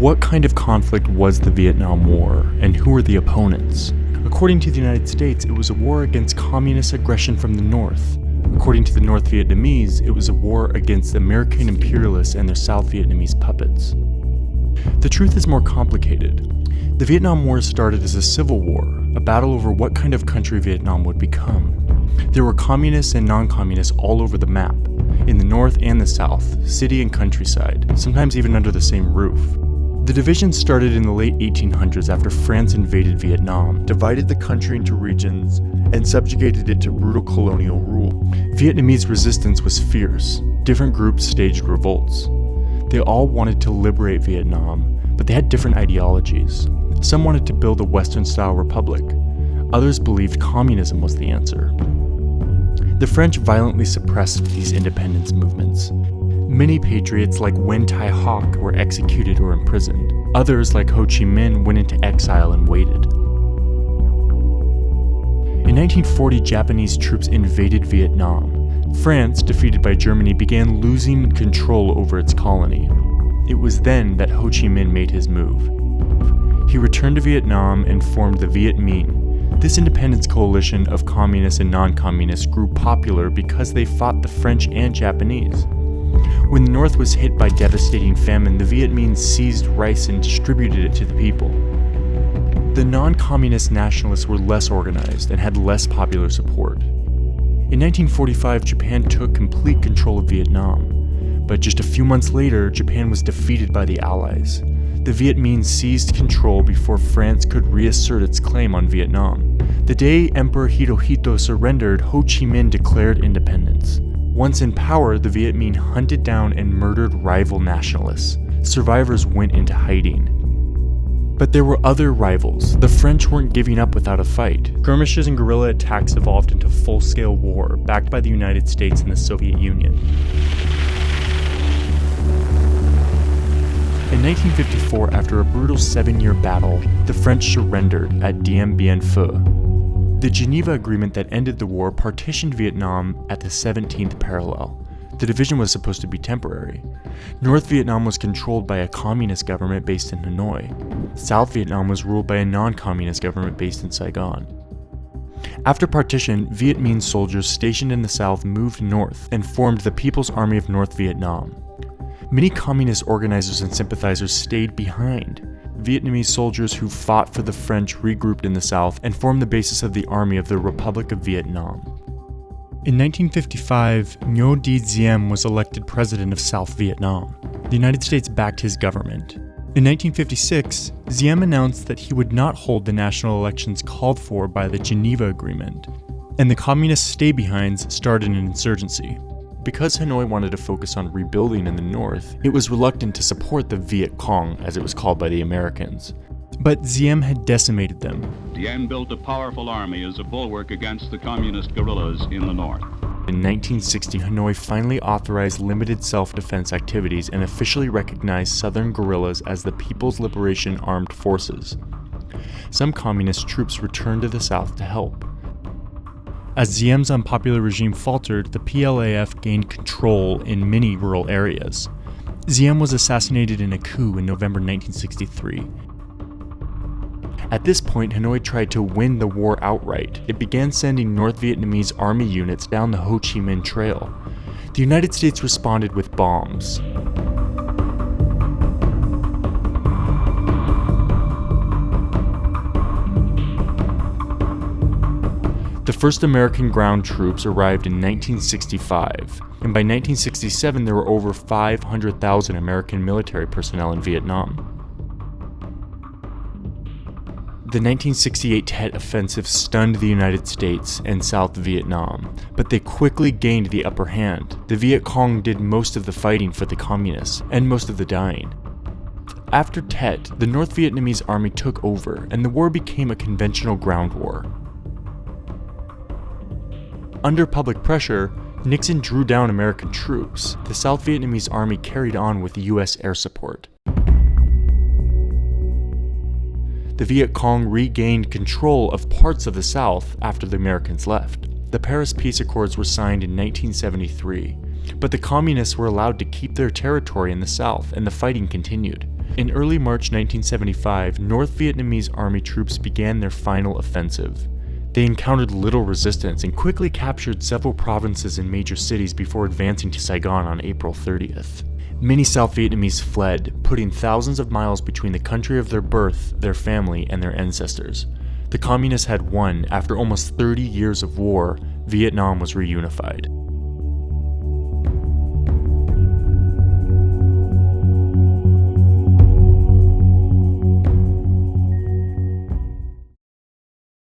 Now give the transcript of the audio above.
what kind of conflict was the Vietnam War, and who were the opponents? According to the United States, it was a war against communist aggression from the North. According to the North Vietnamese, it was a war against American imperialists and their South Vietnamese puppets. The truth is more complicated. The Vietnam War started as a civil war, a battle over what kind of country Vietnam would become. There were communists and non-communists all over the map, in the north and the south, city and countryside, sometimes even under the same roof. The division started in the late 1800s after France invaded Vietnam, divided the country into regions, and subjugated it to brutal colonial rule. Vietnamese resistance was fierce. Different groups staged revolts. They all wanted to liberate Vietnam, but they had different ideologies. Some wanted to build a Western-style republic. Others believed communism was the answer. The French violently suppressed these independence movements. Many patriots like Nguyen Thai Hoc were executed or imprisoned. Others like Ho Chi Minh went into exile and waited. In 1940, Japanese troops invaded Vietnam. France, defeated by Germany, began losing control over its colony. It was then that Ho Chi Minh made his move. He returned to Vietnam and formed the Viet Minh. This independence coalition of communists and non-communists grew popular because they fought the French and Japanese. When the North was hit by devastating famine, the Viet Minh seized rice and distributed it to the people. The non-communist nationalists were less organized and had less popular support. In 1945, Japan took complete control of Vietnam, but just a few months later, Japan was defeated by the Allies. The Viet Minh seized control before France could reassert its claim on Vietnam. The day Emperor Hirohito surrendered, Ho Chi Minh declared independence. Once in power, the Viet Minh hunted down and murdered rival nationalists. Survivors went into hiding. But there were other rivals. The French weren't giving up without a fight. Skirmishes and guerrilla attacks evolved into full-scale war, backed by the United States and the Soviet Union. In 1954, after a brutal 7-year battle, the French surrendered at Dien Bien Phu. The Geneva Agreement that ended the war partitioned Vietnam at the 17th parallel. The division was supposed to be temporary. North Vietnam was controlled by a communist government based in Hanoi. South Vietnam was ruled by a non-communist government based in Saigon. After partition, Viet Minh soldiers stationed in the south moved north and formed the People's Army of North Vietnam. Many communist organizers and sympathizers stayed behind. Vietnamese soldiers who fought for the French regrouped in the south and formed the basis of the Army of the Republic of Vietnam. In 1955, Ngo Dinh Diem was elected president of South Vietnam. The United States backed his government. In 1956, Diem announced that he would not hold the national elections called for by the Geneva Agreement, and the communist stay-behinds started an insurgency. Because Hanoi wanted to focus on rebuilding in the north, it was reluctant to support the Viet Cong, as it was called by the Americans. But Diem had decimated them. Diem built a powerful army as a bulwark against the communist guerrillas in the north. In 1960, Hanoi finally authorized limited self-defense activities and officially recognized Southern guerrillas as the People's Liberation Armed Forces. Some communist troops returned to the south to help. As Diem's unpopular regime faltered, the PLAF gained control in many rural areas. Diem was assassinated in a coup in November 1963. At this point, Hanoi tried to win the war outright. It began sending North Vietnamese army units down the Ho Chi Minh Trail. The United States responded with bombs. The first American ground troops arrived in 1965, and by 1967 there were over 500,000 American military personnel in Vietnam. The 1968 Tet Offensive stunned the United States and South Vietnam, but they quickly gained the upper hand. The Viet Cong did most of the fighting for the communists, and most of the dying. After Tet, the North Vietnamese army took over, and the war became a conventional ground war. Under public pressure, Nixon drew down American troops. The South Vietnamese army carried on with U.S. air support. The Viet Cong regained control of parts of the South after the Americans left. The Paris Peace Accords were signed in 1973, but the communists were allowed to keep their territory in the South and the fighting continued. In early March 1975, North Vietnamese army troops began their final offensive. They encountered little resistance and quickly captured several provinces and major cities before advancing to Saigon on April 30th. Many South Vietnamese fled, putting thousands of miles between the country of their birth, their family, and their ancestors. The communists had won. After almost 30 years of war, Vietnam was reunified.